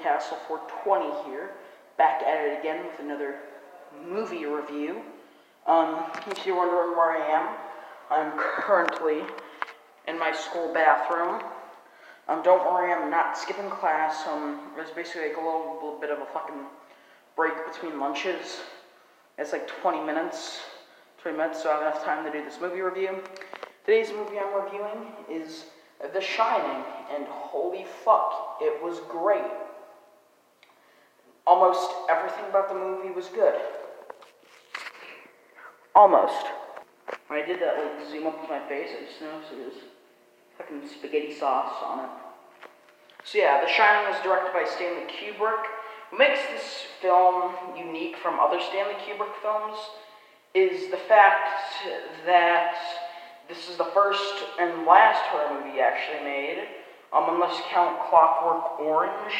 Castle 420 here, back at it again with another movie review. If you're wondering where I am, I'm currently in my school bathroom. Don't worry, I'm not skipping class. There's basically like a little bit of a fucking break between lunches. It's like 20 minutes, so I have enough time to do this movie review. Today's movie I'm reviewing is The Shining, and holy fuck, it was great. Almost everything about the movie was good. Almost. When I did that like zoom up to my face, I just noticed there was fucking spaghetti sauce on it. So yeah, The Shining was directed by Stanley Kubrick. What makes this film unique from other Stanley Kubrick films is the fact that this is the first and last horror movie he actually made, unless you count Clockwork Orange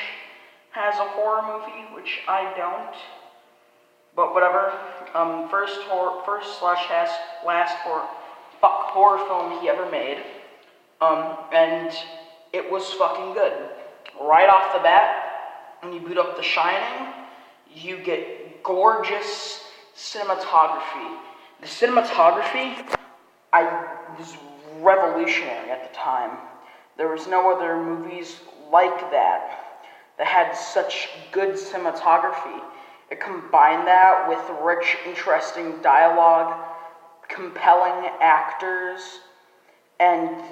has a horror movie, which I don't. But whatever. First slash last horror film he ever made. And it was fucking good. Right off the bat, when you boot up The Shining, you get gorgeous cinematography. The cinematography was revolutionary at the time. There was no other movies like that had such good cinematography. It combined that with rich, interesting dialogue, compelling actors, and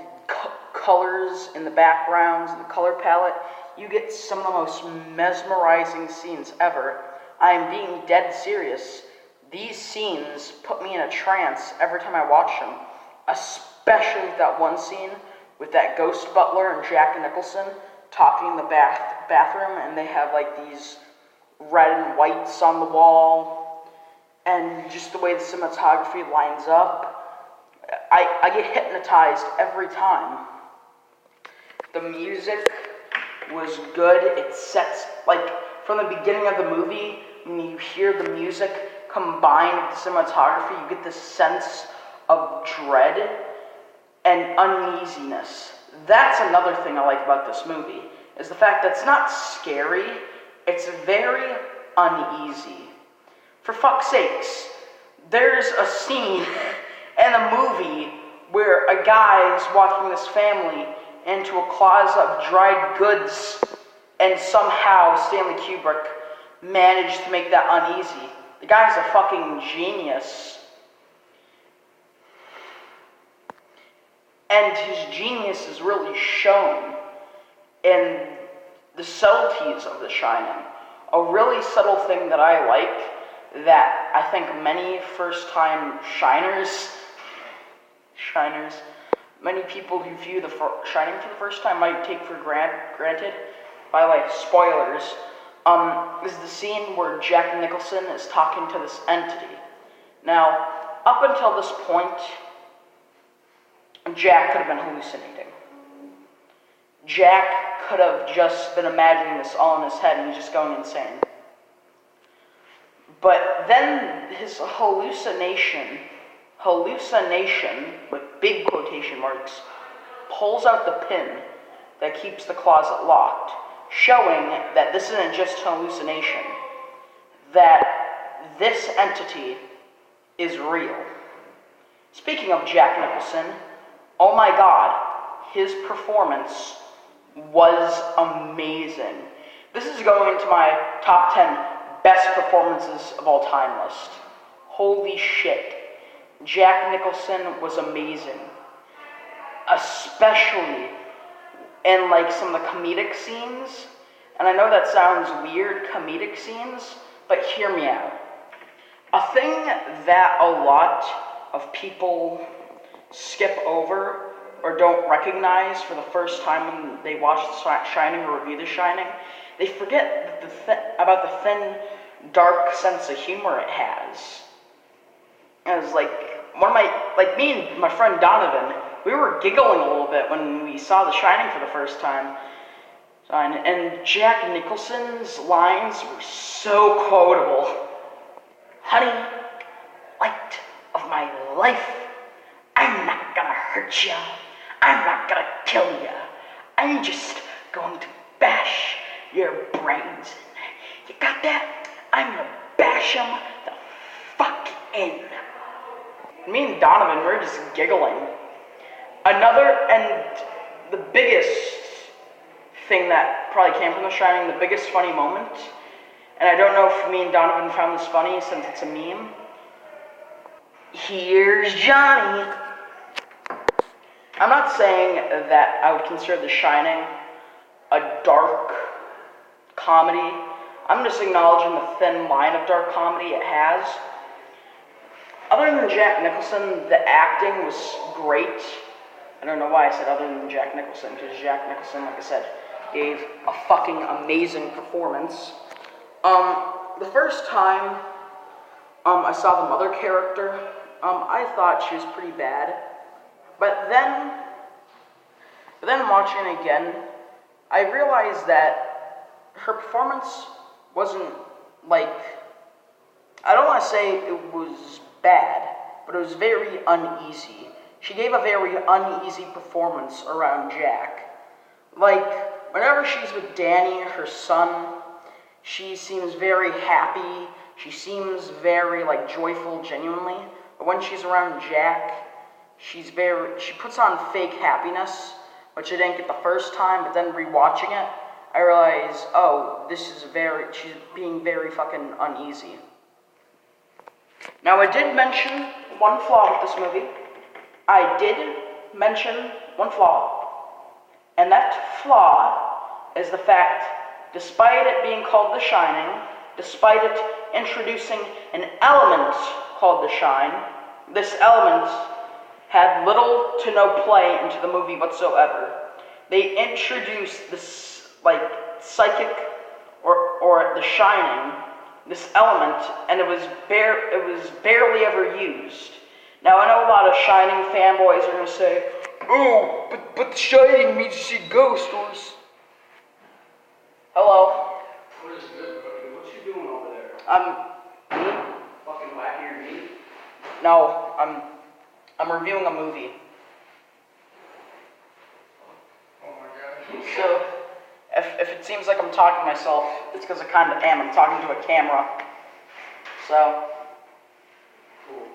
colors in the backgrounds and the color palette. You get some of the most mesmerizing scenes ever. I am being dead serious. These scenes put me in a trance every time I watch them, especially that one scene with that ghost butler and Jack Nicholson talking in the bathroom, and they have like these red and whites on the wall, and just the way the cinematography lines up. I get hypnotized every time. The music was good. It sets, like, from the beginning of the movie, when you hear the music combined with the cinematography, you get this sense of dread and uneasiness. That's another thing I like about this movie, is the fact that it's not scary, it's very uneasy. For fuck's sakes, there's a scene in a movie where a guy is walking this family into a closet of dried goods, and somehow Stanley Kubrick managed to make that uneasy. The guy's a fucking genius. And his genius is really shown in the subtleties of The Shining. A really subtle thing that I like, that I think many first-time many people who view The Shining for the first time might take for granted, by like spoilers, is the scene where Jack Nicholson is talking to this entity. Now, up until this point, Jack could have been hallucinating. Jack could have just been imagining this all in his head and just going insane. But then his hallucination, with big quotation marks, pulls out the pin that keeps the closet locked, showing that this isn't just hallucination, that this entity is real. Speaking of Jack Nicholson, oh my god, his performance was amazing. This is going into my top 10 best performances of all time list. Holy shit. Jack Nicholson was amazing. Especially in like some of the comedic scenes. And I know that sounds weird, comedic scenes, but hear me out. A thing that a lot of people skip over or don't recognize for the first time when they watch The Shining or review The Shining, they forget about the thin, dark sense of humor it has. It was like, me and my friend Donovan, we were giggling a little bit when we saw The Shining for the first time. And Jack Nicholson's lines were so quotable. Honey, light of my life, I'm not gonna hurt ya. I'm not gonna kill ya. I'm just going to bash your brains in. You got that? I'm gonna bash him the fuck in. Me and Donovan, we're just giggling. And the biggest thing that probably came from The Shining, the biggest funny moment, and I don't know if me and Donovan found this funny since it's a meme. Here's Johnny. I'm not saying that I would consider The Shining a dark comedy. I'm just acknowledging the thin line of dark comedy it has. Other than Jack Nicholson, the acting was great. I don't know why I said other than Jack Nicholson, because Jack Nicholson, like I said, gave a fucking amazing performance. The first time I saw the mother character, I thought she was pretty bad. But then watching it again, I realized that her performance wasn't like, I don't want to say it was bad, but it was very uneasy. She gave a very uneasy performance around Jack. Like, whenever she's with Danny, her son, she seems very happy. She seems very, like, joyful, genuinely. But when she's around Jack, she puts on fake happiness, which I didn't get the first time, but then rewatching it, I realized, oh, she's being very fucking uneasy. Now, I did mention one flaw with this movie. I did mention one flaw, and that flaw is the fact, despite it being called The Shining, despite it introducing an element called The Shine, this element had little to no play into the movie whatsoever. They introduced this, like, psychic or The Shining, this element, and it was barely ever used. Now, I know a lot of Shining fanboys are going to say, oh, but The Shining means you see ghosts. Hello? What is good, buddy? What you doing over there? Me? Fucking whacking your knee? No, I'm reviewing a movie. Oh my god. So, if it seems like I'm talking to myself, it's because I kind of am. I'm talking to a camera. So, Cool.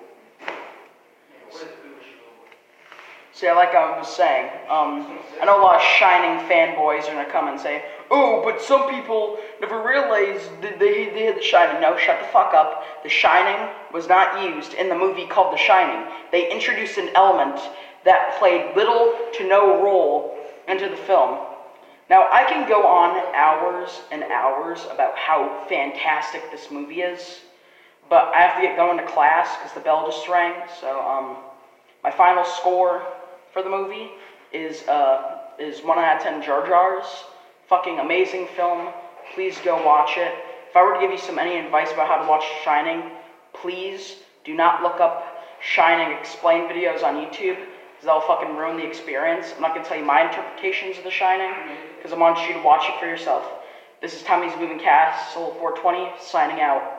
What is good with you? see, like I was saying, I know a lot of Shining fanboys are going to come and say, oh, but some people never realized that they had The Shining. No, shut the fuck up. The Shining was not used in the movie called The Shining. They introduced an element that played little to no role into the film. Now, I can go on hours and hours about how fantastic this movie is, but I have to get going to class because the bell just rang. So, my final score for the movie is 1 out of 10 Jar Jars. Fucking amazing film. Please go watch it. If I were to give you any advice about how to watch Shining, please do not look up Shining explain videos on YouTube, because that'll fucking ruin the experience. I'm not going to tell you my interpretations of The Shining, because I want you to watch it for yourself. This is Tommy's Moving Cast, Soul 420, signing out.